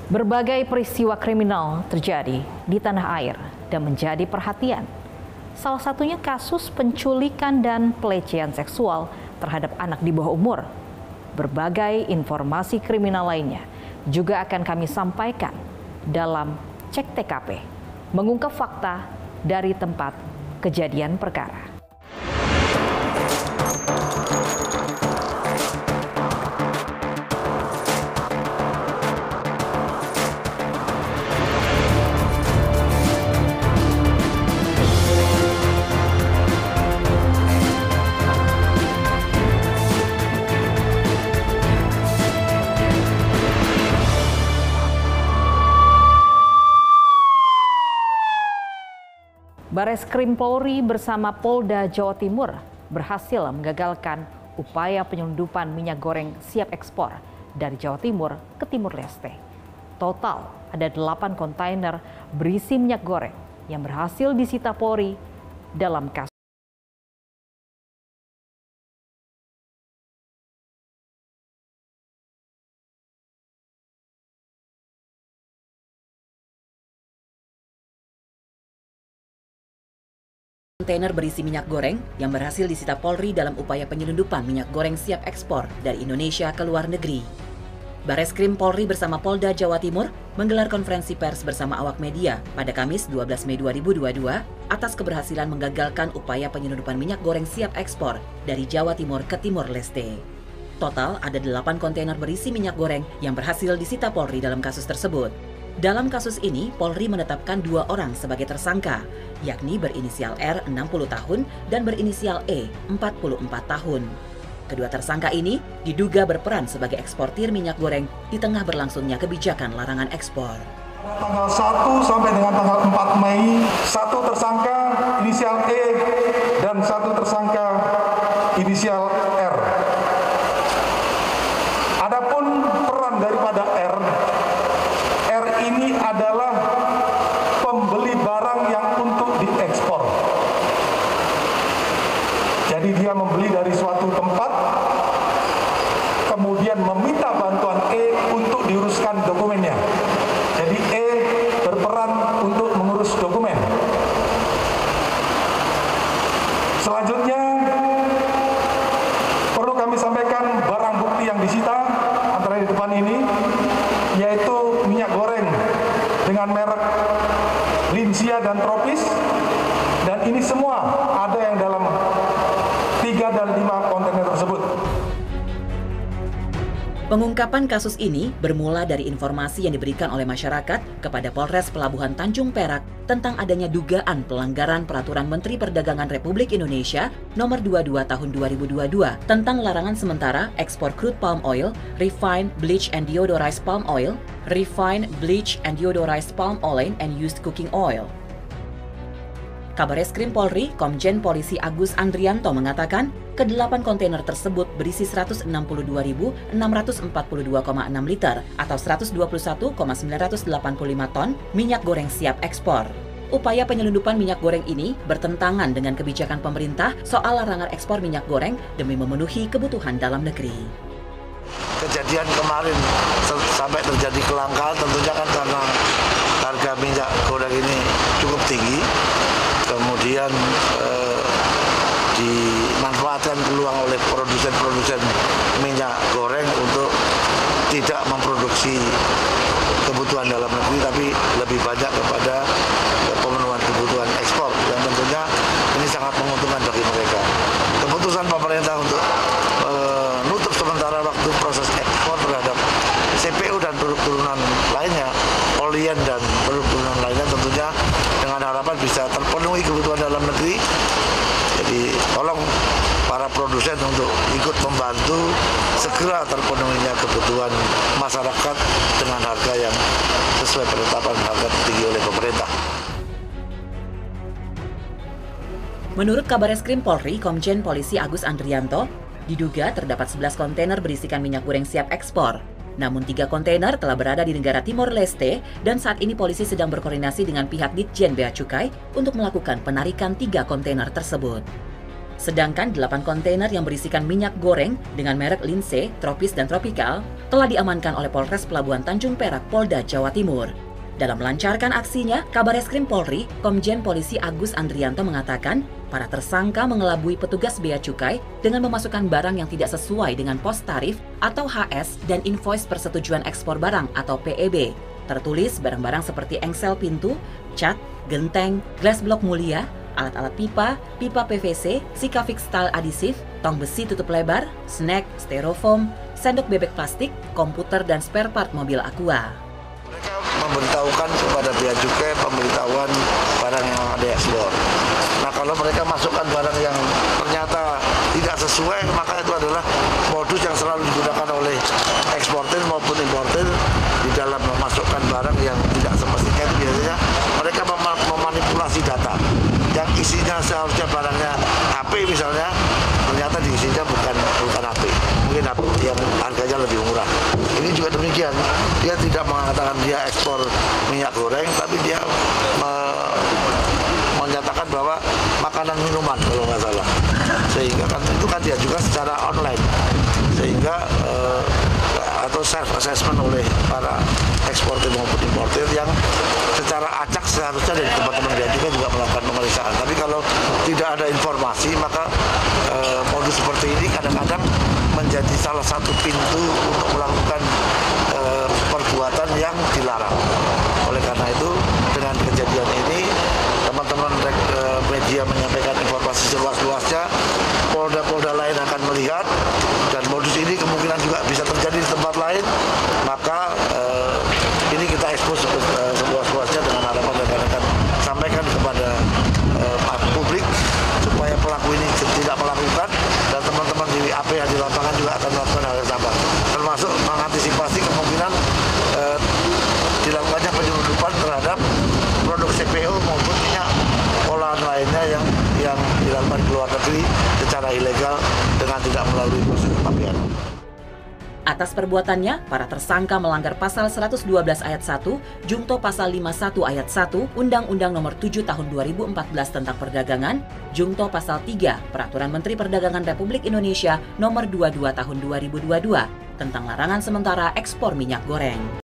Berbagai peristiwa kriminal terjadi di tanah air dan menjadi perhatian. Salah satunya kasus penculikan dan pelecehan seksual terhadap anak di bawah umur. Berbagai informasi kriminal lainnya juga akan kami sampaikan dalam Cek TKP, mengungkap fakta dari tempat kejadian perkara. Bareskrim Polri bersama Polda Jawa Timur berhasil menggagalkan upaya penyelundupan minyak goreng siap ekspor dari Jawa Timur ke Timur Leste. Total ada 8 kontainer berisi minyak goreng yang berhasil disita Polri dalam kasus. Kontainer berisi minyak goreng yang berhasil disita Polri dalam upaya penyelundupan minyak goreng siap ekspor dari Indonesia ke luar negeri. Bareskrim Polri bersama Polda Jawa Timur menggelar konferensi pers bersama awak media pada Kamis 12 Mei 2022 atas keberhasilan menggagalkan upaya penyelundupan minyak goreng siap ekspor dari Jawa Timur ke Timor Leste. Total ada 8 kontainer berisi minyak goreng yang berhasil disita Polri dalam kasus tersebut. Dalam kasus ini, Polri menetapkan 2 orang sebagai tersangka, yakni berinisial R 60 tahun dan berinisial E 44 tahun. Kedua tersangka ini diduga berperan sebagai eksportir minyak goreng di tengah berlangsungnya kebijakan larangan ekspor. Tanggal 1 sampai dengan tanggal 4 Mei, 1 tersangka inisial E dan 1 tersangka inisial R. Adapun peran daripada R ini adalah pembeli barang yang untuk diekspor. Jadi dia membeli dari suatu tempat, kemudian meminta bantuan E untuk diuruskan dokumennya. Jadi E berperan untuk mengurus dokumen. Selanjutnya, perlu kami sampaikan barang bukti yang disita antara di depan ini, yaitu minyak goreng dengan merek Linsia dan Tropis, dan ini semua ada yang dalam 3 dan 5 kontainer tersebut. Pengungkapan kasus ini bermula dari informasi yang diberikan oleh masyarakat kepada Polres Pelabuhan Tanjung Perak tentang adanya dugaan pelanggaran Peraturan Menteri Perdagangan Republik Indonesia Nomor 22 Tahun 2022 tentang larangan sementara ekspor crude palm oil, refined, bleached and deodorized palm oil, refined, bleached and deodorized palm oil and used cooking oil. Kabareskrim Polri, Komjen Polisi Agus Andrianto mengatakan, ke-8 kontainer tersebut berisi 162.642,6 liter atau 121,985 ton minyak goreng siap ekspor. Upaya penyelundupan minyak goreng ini bertentangan dengan kebijakan pemerintah soal larangan ekspor minyak goreng demi memenuhi kebutuhan dalam negeri. Kejadian kemarin sampai terjadi kelangkaan tentunya kan karena harga minyak goreng ini cukup tinggi. Kemudian dimanfaatkan peluang oleh produsen-produsen minyak goreng untuk tidak memproduksi kebutuhan dalam negeri, tapi lebih banyak kepada pemenuhan kebutuhan ekspor, yang tentunya ini sangat menguntungkan bagi mereka. Keputusan pemerintah untuk menutup sementara waktu proses ekspor terhadap CPO dan produk turunan lainnya, polyen dan produk turunan lainnya, tentunya dengan harapan bisa terpenuhi kebutuhan dalam negeri. Jadi tolong para produsen untuk ikut membantu segera terpenuhinya kebutuhan masyarakat dengan harga yang sesuai penetapan harga tertinggi oleh pemerintah. Menurut Kabareskrim Polri, Komjen Polisi Agus Andrianto, diduga terdapat 11 kontainer berisikan minyak goreng siap ekspor. Namun 3 kontainer telah berada di negara Timor Leste dan saat ini polisi sedang berkoordinasi dengan pihak Ditjen Bea Cukai untuk melakukan penarikan 3 kontainer tersebut. Sedangkan 8 kontainer yang berisikan minyak goreng dengan merek Lindsay, Tropis, dan Tropical telah diamankan oleh Polres Pelabuhan Tanjung Perak, Polda Jawa Timur. Dalam melancarkan aksinya, Kabareskrim Polri, Komjen Polisi Agus Andrianto mengatakan, para tersangka mengelabui petugas bea cukai dengan memasukkan barang yang tidak sesuai dengan pos tarif atau HS dan invoice persetujuan ekspor barang atau PEB. Tertulis barang-barang seperti engsel pintu, cat, genteng, glass block mulia, alat-alat pipa, pipa PVC, Sikafix style adhesif, tong besi tutup lebar, snack, styrofoam, sendok bebek plastik, komputer, dan spare part mobil Aqua. Mereka memberitahukan kepada bea cukai pemberitahuan barang yang ada ekspor. Nah, kalau mereka masukkan barang yang ternyata tidak sesuai, maka itu adalah modus yang selalu digunakan oleh eksportir maupun importir di dalam memasukkan barang yang tidak semestinya. Itu biasanya mereka memanipulasi data yang isinya seharusnya barangnya HP misalnya, ternyata diisinya bukan HP, mungkin HP yang harganya lebih murah. Ini juga demikian, dia tidak mengatakan dia ekspor minyak goreng, tapi dia menyatakan bahwa makanan minuman kalau nggak salah, sehingga kan itu kan dia juga secara online, sehingga atau self assessment oleh para eksportir maupun importir yang secara acak seharusnya dari teman-teman bea cukai juga melakukan pemeriksaan. Tapi kalau tidak ada informasi, maka modus seperti ini kadang-kadang menjadi salah satu pintu untuk melakukan perbuatan yang dilarang. Oleh karena itu, dengan kejadian ini, teman-teman media menyampaikan informasi seluas-luasnya, polda-polda lain akan melihat, dan modus ini kemungkinan juga bisa terjadi di tempat lain, maka ini kita ekspos seluas-luasnya dengan harapan rekan-rekan sampaikan kepada publik supaya pelaku ini tidak melakukan, dan teman-teman di APH di lapangan juga akan melakukan hal yang sama, termasuk mengantisipasi kemungkinan dilakukannya penyelundupan terhadap produk CPO maupun minyak olahan lainnya yang dilakukan di luar negeri secara ilegal dengan tidak melalui proses kepabeanan. Atas perbuatannya, para tersangka melanggar Pasal 112 Ayat 1, Jungto Pasal 51 Ayat 1, Undang-Undang Nomor 7 Tahun 2014 tentang Perdagangan, Jungto Pasal 3 Peraturan Menteri Perdagangan Republik Indonesia Nomor 22 Tahun 2022 tentang larangan sementara ekspor minyak goreng.